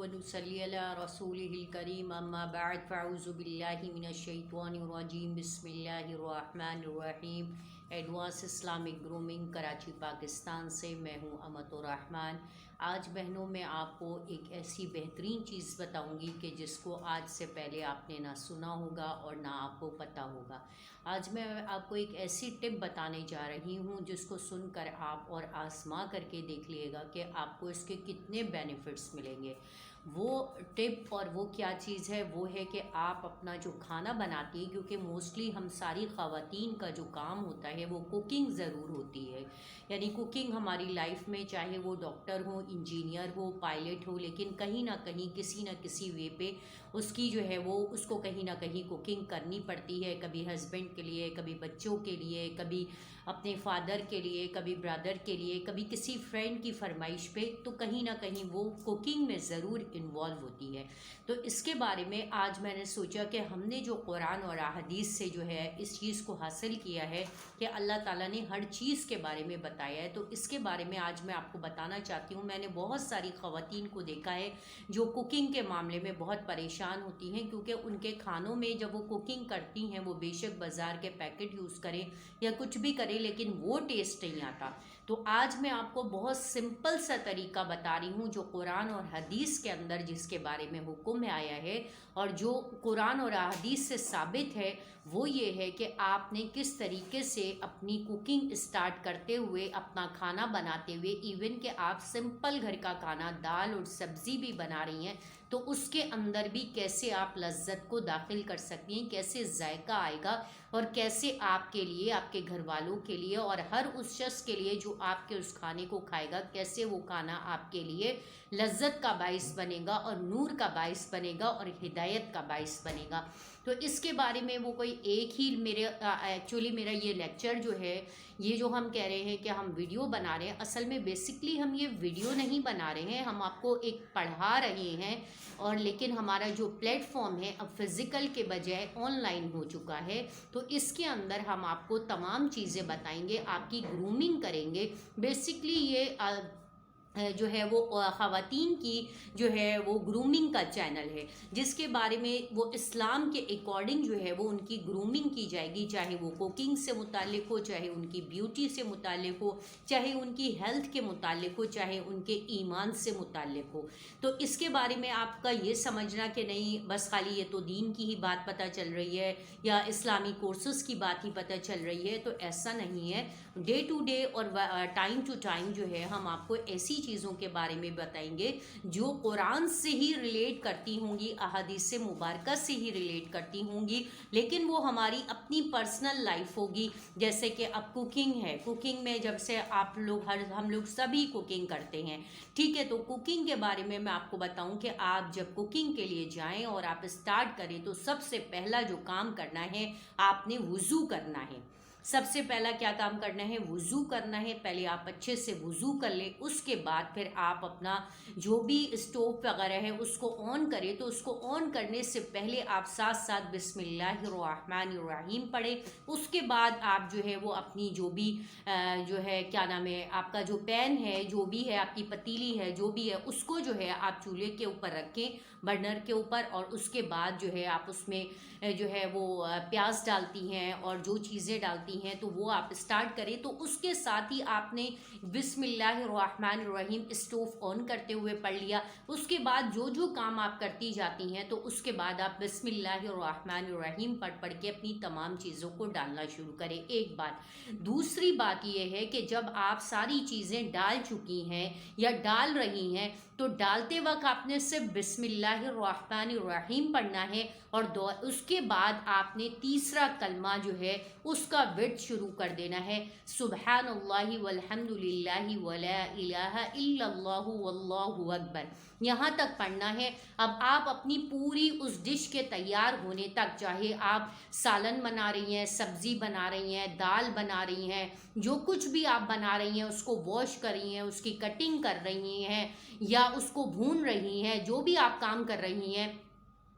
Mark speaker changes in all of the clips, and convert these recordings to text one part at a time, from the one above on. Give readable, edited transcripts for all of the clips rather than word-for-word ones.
Speaker 1: ونصلی علی رسولہ الکریم اما بعد فاعوذ باللہ من الشیطان الرجیم بسم اللہ الرحمن الرحیم۔ Advance Islamic grooming Karachi Pakistan سے میں ہوں امت الرحمن۔ آج بہنوں میں آپ کو ایک ایسی بہترین چیز بتاؤں گی کہ جس کو آج سے پہلے آپ نے نہ سنا ہوگا اور نہ آپ کو پتہ ہوگا۔ آج میں آپ کو ایک ایسی ٹپ بتانے جا رہی ہوں جس کو سن کر آپ اور آزما کر کے دیکھ لیے گا کہ آپ کو اس کے کتنے بینیفٹس ملیں گے۔ وہ ٹپ اور وہ کیا چیز ہے وہ ہے کہ آپ اپنا جو کھانا بناتی ہیں، کیونکہ موسٹلی ہم ساری خواتین کا جو کام ہوتا ہے وہ کوکنگ ضرور ہوتی ہے، یعنی کوکنگ ہماری لائف میں، چاہے وہ ڈاکٹر ہو، انجینئر ہو، پائلٹ ہو، لیکن کہیں نہ کہیں کسی نہ کسی وے پہ اس کی جو ہے وہ اس کو کہیں نہ کہیں کوکنگ کرنی پڑتی ہے، کبھی ہسبینڈ کے لیے، کبھی بچوں کے لیے، کبھی اپنے فادر کے لیے، کبھی برادر کے لیے، کبھی کسی فرینڈ کی فرمائش پہ، تو کہیں نہ کہیں وہ کوکنگ میں ضرور انوالو ہوتی ہے۔ تو اس کے بارے میں آج میں نے سوچا کہ ہم نے جو قرآن اور احادیث سے جو ہے اس چیز کو حاصل کیا ہے کہ اللہ تعالیٰ نے ہر چیز کے بارے میں بتایا ہے، تو اس کے بارے میں آج میں آپ کو بتانا چاہتی ہوں۔ میں نے بہت ساری خواتین کو دیکھا ہے جو کوکنگ کے معاملے میں بہت پریشان ہوتی ہیں، کیونکہ ان کے کھانوں میں جب وہ کوکنگ کرتی ہیں وہ بے شک بازار کے پیکٹ یوز کریں یا کچھ بھی کریں لیکن وہ ٹیسٹ نہیں آتا۔ تو آج میں آپ کو بہت سمپل سا طریقہ بتا رہی ہوں جو قرآن اور حدیث کے اندر جس کے بارے میں حکم میں آیا ہے، اور جو قرآن اور حدیث سے ثابت ہے وہ یہ ہے کہ آپ نے کس طریقے سے اپنی کوکنگ اسٹارٹ کرتے ہوئے، اپنا کھانا بناتے ہوئے، ایون کہ آپ سمپل گھر کا کھانا دال اور سبزی بھی بنا رہی ہیں تو اس کے اندر بھی کیسے آپ لذت کو داخل کر سکتی ہیں، کیسے ذائقہ آئے گا، اور کیسے آپ کے لیے، آپ کے گھر والوں کے لیے اور ہر اس شخص کے لیے جو آپ کے اس کھانے کو کھائے گا، کیسے وہ کھانا آپ کے لیے لذت کا باعث بنے گا اور نور کا باعث بنے گا اور ہدایت کا باعث بنے گا۔ تو اس کے بارے میں وہ کوئی ایک ہی ایکچولی میرا یہ لیکچر جو ہے، یہ جو ہم کہہ رہے ہیں کہ ہم ویڈیو بنا رہے ہیں، اصل میں بیسکلی ہم یہ ویڈیو نہیں بنا رہے ہیں، ہم آپ کو ایک پڑھا رہے ہیں، اور لیکن ہمارا جو پلیٹ فارم ہے اب فزیکل کے بجائے آن لائن ہو چکا ہے، تو اس کے اندر ہم آپ کو تمام چیزیں بتائیں گے، آپ کی گرومنگ کریں گے۔ بیسکلی یہ جو ہے وہ خواتین کی جو ہے وہ گرومنگ کا چینل ہے، جس کے بارے میں وہ اسلام کے اکارڈنگ جو ہے وہ ان کی گرومنگ کی جائے گی، چاہے وہ کوکنگ سے متعلق ہو، چاہے ان کی بیوٹی سے متعلق ہو، چاہے ان کی ہیلتھ کے متعلق ہو، چاہے ان کے ایمان سے متعلق ہو۔ تو اس کے بارے میں آپ کا یہ سمجھنا کہ نہیں بس خالی یہ تو دین کی ہی بات پتہ چل رہی ہے یا اسلامی کورسز کی بات ہی پتہ چل رہی ہے، تو ایسا نہیں ہے۔ ڈے ٹو ڈے اور ٹائم ٹو ٹائم جو ہے ہم آپ کو ایسی چیزوں کے بارے میں بتائیں گے جو قرآن سے ہی ریلیٹ کرتی ہوں گی، احادیث مبارکہ سے ہی ریلیٹ کرتی ہوں گی، لیکن وہ ہماری اپنی پرسنل لائف ہوگی۔ جیسے کہ اب کوکنگ ہے، کوکنگ میں جب سے آپ لوگ ہم لوگ سبھی کوکنگ کرتے ہیں، ٹھیک ہے، تو کوکنگ کے بارے میں آپ کو بتاؤں کہ آپ جب کوکنگ کے لیے جائیں اور آپ اسٹارٹ کریں تو سب سے پہلا جو کام کرنا ہے آپ نے وضو کرنا ہے۔ سب سے پہلا کیا کام کرنا ہے؟ وضو کرنا ہے۔ پہلے آپ اچھے سے وضو کر لیں، اس کے بعد پھر آپ اپنا جو بھی اسٹوو وغیرہ ہے اس کو آن کریں، تو اس کو آن کرنے سے پہلے آپ ساتھ ساتھ بسم اللہ الرحمن الرحیم پڑھیں۔ اس کے بعد آپ جو ہے وہ اپنی جو بھی جو ہے کیا نام ہے آپ کا جو پین ہے، جو بھی ہے آپ کی پتیلی ہے، جو بھی ہے اس کو جو ہے آپ چولہے کے اوپر رکھیں، برنر کے اوپر، اور اس کے بعد جو ہے آپ اس میں جو ہے وہ پیاز ڈالتی ہیں اور جو چیزیں ڈالتی ہیں تو وہ آپ اسٹارٹ کریں۔ تو اس کے ساتھ ہی آپ نے بسم اللہ الرحمن الرحیم اسٹوو آن کرتے ہوئے پڑھ لیا۔ اس کے بعد جو جو کام آپ کرتی جاتی ہیں تو اس کے بعد آپ بسم اللہ الرحمن الرحیم پڑھ کے اپنی تمام چیزوں کو ڈالنا شروع کریں، ایک بات۔ دوسری بات یہ ہے کہ جب آپ ساری چیزیں ڈال چکی ہیں یا ڈال رہی ہیں تو ڈالتے وقت آپ نے صرف بسم اللہ الرحمن الرحیم پڑھنا ہے، اور اس کے بعد آپ نے تیسرا کلمہ جو ہے اس کا ورد شروع کر دینا ہے، سبحان اللہ والحمد للہ ولا الہ الا اللہ واللہ اکبر، یہاں تک پڑھنا ہے۔ اب آپ اپنی پوری اس ڈش کے تیار ہونے تک، چاہے آپ سالن بنا رہی ہیں، سبزی بنا رہی ہیں، دال بنا رہی ہیں، جو کچھ بھی آپ بنا رہی ہیں، اس کو واش کر رہی ہیں، اس کی کٹنگ کر رہی ہیں یا اس کو بھون رہی ہیں، جو بھی آپ کام کر رہی ہیں،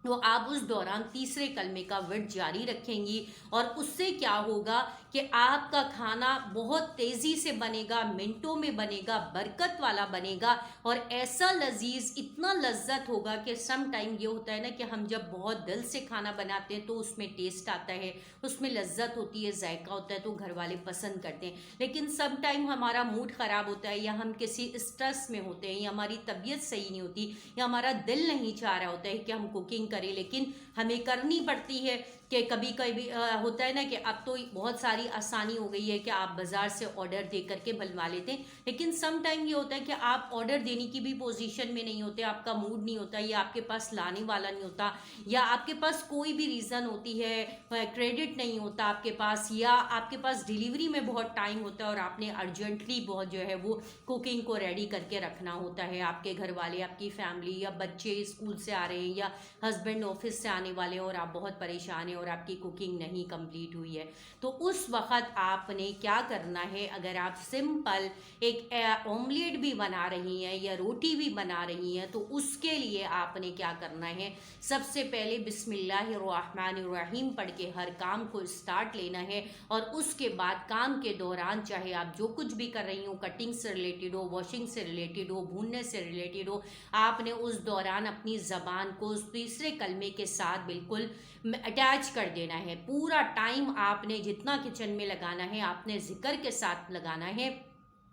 Speaker 1: تو آپ اس دوران تیسرے کلمے کا ورد جاری رکھیں گی، اور اس سے کیا ہوگا کہ آپ کا کھانا بہت تیزی سے بنے گا، منٹوں میں بنے گا، برکت والا بنے گا، اور ایسا لذیذ، اتنا لذت ہوگا کہ سم ٹائم یہ ہوتا ہے نا کہ ہم جب بہت دل سے کھانا بناتے ہیں تو اس میں ٹیسٹ آتا ہے، اس میں لذت ہوتی ہے، ذائقہ ہوتا ہے، تو گھر والے پسند کرتے ہیں۔ لیکن سم ٹائم ہمارا موڈ خراب ہوتا ہے، یا ہم کسی اسٹریس میں ہوتے ہیں، یا ہماری طبیعت صحیح نہیں ہوتی، یا ہمارا دل نہیں چاہ رہا ہوتا ہے کہ ہم کوکنگ کریں، لیکن ہمیں کرنی پڑتی ہے کہ کبھی کبھی ہوتا ہے نا کہ اب تو بہت ساری آسانی ہو گئی ہے کہ آپ بازار سے آرڈر دے کر کے بنوا لیتے ہیں، لیکن سم ٹائم یہ ہوتا ہے کہ آپ آرڈر دینے کی بھی پوزیشن میں نہیں ہوتے، آپ کا موڈ نہیں ہوتا، یا آپ کے پاس لانے والا نہیں ہوتا، یا آپ کے پاس کوئی بھی ریزن ہوتی ہے، کریڈٹ نہیں ہوتا آپ کے پاس، یا آپ کے پاس ڈیلیوری میں بہت ٹائم ہوتا ہے اور آپ نے ارجنٹلی بہت جو ہے وہ کوکنگ کو ریڈی کر کے رکھنا ہوتا ہے، آپ کے گھر والے، آپ کی فیملی، یا بچے اسکول سے آ رہے ہیں، یا ہسبینڈ آفس سے آنے والے ہیں، اور آپ بہت پریشان ہیں اور آپ کی کوکنگ نہیں کمپلیٹ ہوئی ہے، تو اس وقت آپ نے کیا کرنا ہے؟ اگر آپ سمپل ایک آملیٹ بھی بنا رہی ہیں یا روٹی بھی بنا رہی ہیں، تو اس کے لیے آپ نے کیا کرنا ہے؟ سب سے پہلے بسم اللہ الرحمن الرحیم پڑھ کے ہر کام کو اسٹارٹ لینا ہے، اور اس کے بعد کام کے دوران چاہے آپ جو کچھ بھی کر رہی ہوں، کٹنگ سے ریلیٹڈ ہو، واشنگ سے ریلیٹڈ ہو، بھوننے سے ریلیٹڈ ہو، آپ نے اس دوران اپنی زبان کو اس تیسرے کلمے کے ساتھ بالکل اٹیچ کر دینا ہے۔ پورا ٹائم آپ نے جتنا کچن میں لگانا ہے آپ نے ذکر کے ساتھ لگانا ہے،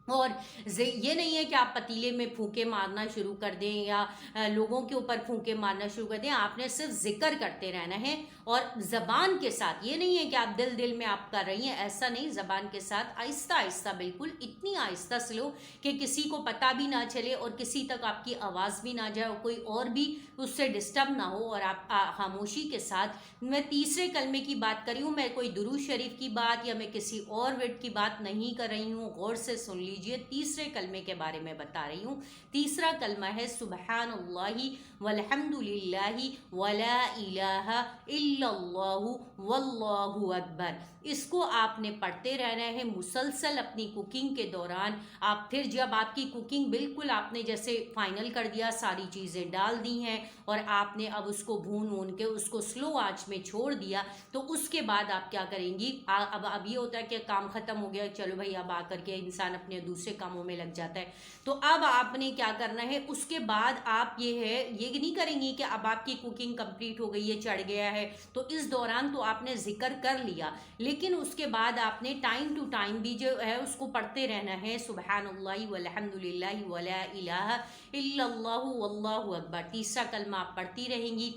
Speaker 1: اور یہ نہیں ہے کہ آپ پتیلے میں پھونکے مارنا شروع کر دیں یا لوگوں کے اوپر پھونکے مارنا شروع کر دیں، آپ نے صرف ذکر کرتے رہنا ہے، اور زبان کے ساتھ، یہ نہیں ہے کہ آپ دل میں آپ کر رہی ہیں، ایسا نہیں، زبان کے ساتھ آہستہ آہستہ، بالکل اتنی آہستہ سلو کہ کسی کو پتہ بھی نہ چلے اور کسی تک آپ کی آواز بھی نہ جائے اور کوئی اور بھی اس سے ڈسٹرب نہ ہو، اور آپ خاموشی کے ساتھ۔ میں تیسرے کلمے کی بات کر رہی ہوں، میں کوئی درود شریف کی بات یا میں کسی اور ورڈ کی بات نہیں کر رہی ہوں، غور سے سن لیجئے، تیسرے کلمے کے بارے میں بتا رہی ہوں۔ تیسرا کلمہ ہے سبحان اللہ والحمد للہ ولا الہ الا اللہ واللہ اکبر۔ اس کو آپ نے پڑھتے رہنا ہے مسلسل اپنی کوکنگ کے دوران۔ آپ پھر جب آپ کی کوکنگ بالکل آپ نے جیسے فائنل کر دیا، ساری چیزیں ڈال دی ہیں، اور آپ نے اب اس کو بھون کے اس کو سلو آنچ میں چھوڑ دیا، تو اس کے بعد آپ کیا کریں گی؟ اب یہ ہوتا ہے کہ کام ختم ہو گیا، چلو بھائی اب آ کر کے انسان اپنے دوسرے کاموں میں لگ جاتا ہے، تو اب آپ نے کیا کرنا ہے؟ اس کے بعد آپ یہ نہیں کریں گی کہ اب آپ کی کوکنگ کمپلیٹ ہو گئی ہے، چڑھ گیا ہے، تو اس دوران تو آپ نے ذکر کر لیا، لیکن اس کے بعد آپ نے ٹائم ٹو ٹائم بھی جو ہے اس کو پڑھتے رہنا ہے، سبحان اللہ والحمد للہ ولا الہ الا اللہ واللہ اکبر۔ تیسرا کلمہ آپ پڑھتی رہیں گی،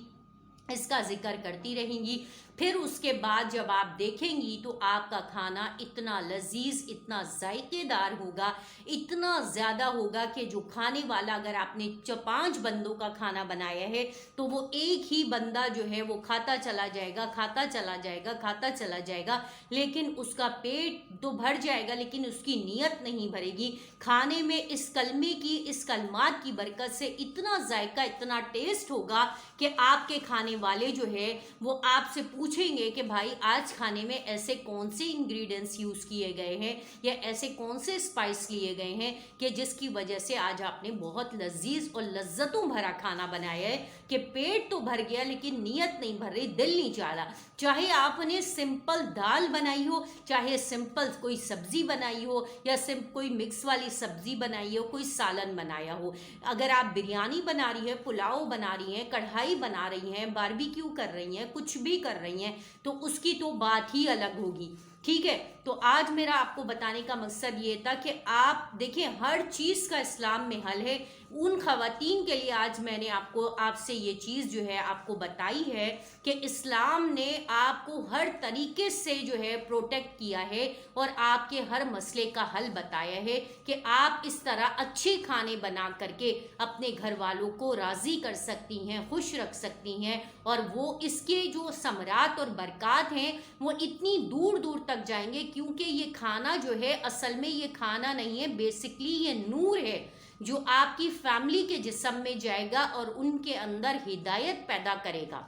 Speaker 1: اس کا ذکر کرتی رہیں گی، پھر اس کے بعد جب آپ دیکھیں گی تو آپ کا کھانا اتنا لذیذ، اتنا ذائقے دار ہوگا، اتنا زیادہ ہوگا کہ جو کھانے والا، اگر آپ نے 5 بندوں کا کھانا بنایا ہے تو وہ ایک ہی بندہ جو ہے وہ کھاتا چلا جائے گا، کھاتا چلا جائے گا، کھاتا چلا جائے گا، لیکن اس کا پیٹ تو بھر جائے گا لیکن اس کی نیت نہیں بھرے گی۔ کھانے میں اس کلمے کی، اس کلمات کی برکت سے اتنا ذائقہ، اتنا ٹیسٹ ہوگا کہ آپ کے کھانے والے جو ہے وہ آپ سے پوچھیں گے کہ بھائی آج کھانے میں ایسے کون سے انگریڈینٹس یوز کیے گئے ہیں یا ایسے کون سے اسپائس لیے گئے ہیں کہ جس کی وجہ سے آج آپ نے بہت لذیذ اور لذتوں بھرا کھانا بنایا ہے، کہ پیٹ تو بھر گیا لیکن نیت نہیں بھر رہی، دل نہیں چاہ رہا۔ چاہے آپ نے سمپل دال بنائی ہو، چاہے سمپل کوئی سبزی بنائی ہو، یا کوئی مکس والی سبزی بنائی ہو، کوئی سالن بنایا ہو، اگر آپ بریانی بنا رہی ہیں، پلاؤ بنا رہی ہیں، کڑھائی بنا رہی ہیں، باربیکیو کر رہی ہیں، کچھ بھی کر رہی ہیں، تو اس کی تو بات ہی الگ ہوگی، ٹھیک ہے؟ تو آج میرا آپ کو بتانے کا مقصد یہ تھا کہ آپ دیکھیں ہر چیز کا اسلام میں حل ہے۔ ان خواتین کے لیے آج میں نے آپ سے یہ چیز جو ہے آپ کو بتائی ہے کہ اسلام نے آپ کو ہر طریقے سے جو ہے پروٹیکٹ کیا ہے اور آپ کے ہر مسئلے کا حل بتایا ہے کہ آپ اس طرح اچھے کھانے بنا کر کے اپنے گھر والوں کو راضی کر سکتی ہیں، خوش رکھ سکتی ہیں، اور وہ اس کے جو ثمرات اور برکات ہیں وہ اتنی دور دور تک جائیں گے، کیونکہ یہ کھانا جو ہے اصل میں یہ کھانا نہیں ہے، بیسکلی یہ نور ہے جو آپ کی فیملی کے جسم میں جائے گا اور ان کے اندر ہدایت پیدا کرے گا۔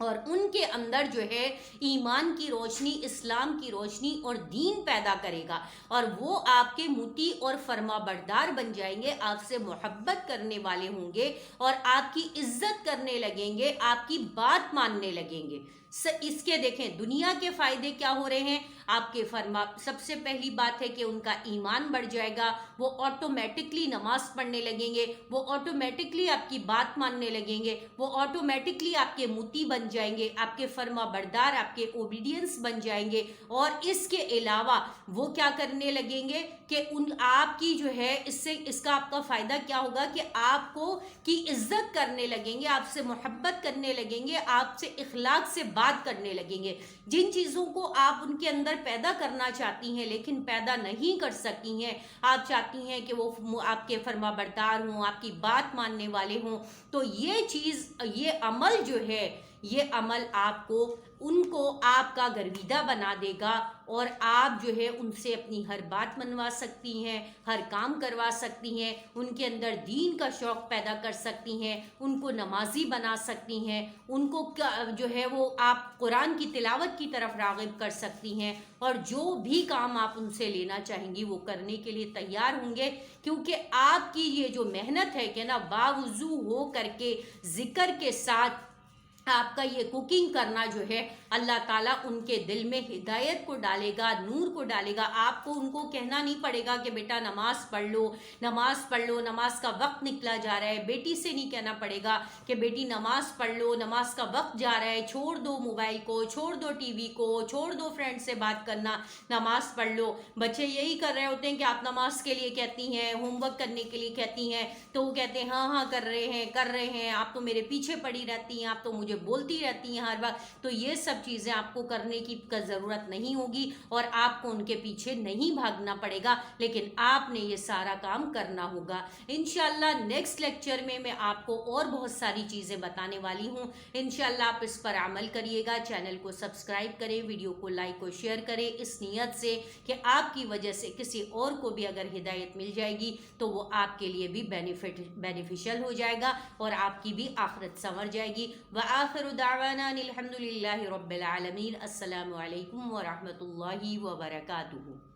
Speaker 1: اور ان کے اندر جو ہے ایمان کی روشنی، اسلام کی روشنی اور دین پیدا کرے گا، اور وہ آپ کے مطیع اور فرما بردار بن جائیں گے، آپ سے محبت کرنے والے ہوں گے اور آپ کی عزت کرنے لگیں گے، آپ کی بات ماننے لگیں گے۔ اس کے دیکھیں دنیا کے فائدے کیا ہو رہے ہیں، آپ کے سب سے پہلی بات ہے کہ ان کا ایمان بڑھ جائے گا، وہ آٹومیٹکلی نماز پڑھنے لگیں گے، وہ آٹومیٹکلی آپ کی بات ماننے لگیں گے، وہ آٹومیٹکلی آپ کے مطیع بن جائیں گے، آپ کے فرما بردار، آپ کے اوبیڈینس بن جائیں گے، اور اس کے علاوہ وہ کیا کرنے لگیں گے کہ آپ کی جو ہے اس کا آپ کا فائدہ کیا ہوگا کہ آپ کو کی عزت کرنے لگیں گے، آپ سے محبت کرنے لگیں گے، آپ سے اخلاق سے بات کرنے لگیں گے۔ جن چیزوں کو آپ ان کے اندر پیدا کرنا چاہتی ہیں لیکن پیدا نہیں کر سکتی ہیں، آپ چاہتی ہیں کہ وہ آپ کے فرما بردار ہوں، آپ کی بات ماننے والے ہوں، تو یہ چیز، یہ عمل جو ہے، یہ عمل آپ کو ان کو آپ کا گرویدہ بنا دے گا، اور آپ جو ہے ان سے اپنی ہر بات منوا سکتی ہیں، ہر کام کروا سکتی ہیں، ان کے اندر دین کا شوق پیدا کر سکتی ہیں، ان کو نمازی بنا سکتی ہیں، ان کو جو ہے وہ آپ قرآن کی تلاوت کی طرف راغب کر سکتی ہیں، اور جو بھی کام آپ ان سے لینا چاہیں گی وہ کرنے کے لیے تیار ہوں گے، کیونکہ آپ کی یہ جو محنت ہے کہ نا باوضو ہو کر کے ذکر کے ساتھ آپ کا یہ کوکنگ کرنا جو ہے، اللہ تعالیٰ ان کے دل میں ہدایت کو ڈالے گا، نور کو ڈالے گا۔ آپ کو ان کو کہنا نہیں پڑے گا کہ بیٹا نماز پڑھ لو، نماز پڑھ لو، نماز کا وقت نکلا جا رہا ہے۔ بیٹی سے نہیں کہنا پڑے گا کہ بیٹی نماز پڑھ لو، نماز کا وقت جا رہا ہے، چھوڑ دو موبائل کو، چھوڑ دو ٹی وی کو، چھوڑ دو فرینڈ سے بات کرنا، نماز پڑھ لو۔ بچے یہی کر رہے ہوتے ہیں کہ آپ نماز کے لیے کہتی ہیں، ہوم ورک کرنے کے لیے کہتی ہیں، تو وہ کہتے ہیں ہاں ہاں کر رہے ہیں، آپ تو میرے پیچھے پڑی رہتی ہیں، آپ تو مجھے بولتی رہتی ہیں ہر وقت۔ تو یہ سب چیزیں آپ کو کرنے کی ضرورت نہیں ہوگی، اور آپ کو ان کے پیچھے نہیں بھاگنا پڑے گا، لیکن آپ نے یہ سارا کام کرنا ہوگا۔ انشاءاللہ نیکسٹ لیکچر میں آپ کو اور بہت ساری چیزیں بتانے والی ہوں، انشاءاللہ آپ اس پر عمل کریے گا۔ چینل کو سبسکرائب کریں، ویڈیو کو لائک اور شیئر کریں، اس نیت سے کہ آپ کی وجہ سے کسی اور کو بھی اگر ہدایت مل جائے گی تو وہ آپ کے لیے بھی بینیفیشل ہو جائے گا، اور آپ کی بھی آخرت سنور جائے گی۔ وآخر دعوانا الحمدللہ رب العالمین۔ السلام علیکم ورحمۃ اللہ وبرکاتہ۔